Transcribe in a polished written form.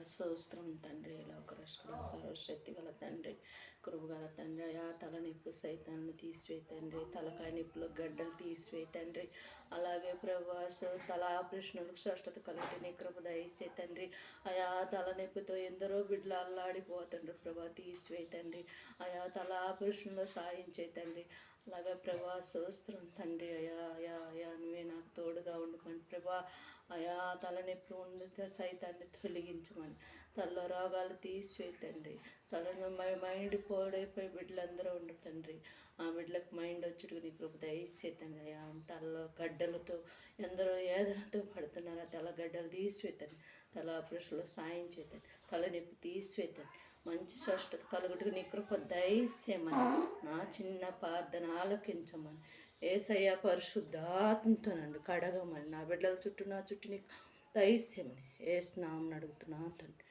స్తోత్రం తండ్రి, లోకరక్షకుడ, సర్వశక్తి గల తండ్రి, కృపగల తండ్రి. అయా తలనొప్పి సైతాన్ని తీసివే తండ్రి, తలకాయ నొప్పులు గడ్డలు తీసివే తండ్రి. అలాగే ప్రభాస్ తల ఆపరేషన్లకు స్పష్టత కలిగి నీ కృప దయచే తండ్రి. అయా తలనొప్పితో ఎందరో బిడ్డలు అల్లాడిపోతండ్రి ప్రభా, తీసివే తండ్రి. అయా తల ఆపరేషన్లో సాయించే తండ్రి. అలాగే ప్రభా స్తోత్రం తండ్రి. అయా అయా అయా నువ్వే నాకు తోడుగా ఉండుమని ప్రభా. అయా తలనొప్పి ఉండగా సైతాన్ని తొలగించమని, తలలో రోగాలు తీసివే తండ్రి. తలను మైండ్ పాడైపోయి బిడ్డలందరూ ఉండు తండ్రి. ఆ బిడ్డలకు మైండ్ వచ్చుడు నీ కృప దయచే తండ్రి. అయా తలలో గడ్డలతో ఎందరో ఏదనతో పడుతున్నారు. ఆ తల గడ్డలు తీసివే తండ్రి. తల ఆపరేషన్లో సాయం చేతండి. తలనొప్పి తీసివే తండ్రి. మంచి స్పష్టత కలుగుటకు నీ కృప దయచేయమని, నా చిన్న ప్రార్థన ఆలకించమని, యేసయ్య పరిశుద్ధాత్మతో నన్ను కడగమని, నా బిడ్డల చుట్టూ నా చుట్టూ నీకు దయచేయమని యేసు నామమున అడుగుతున్నాను తండ్రి.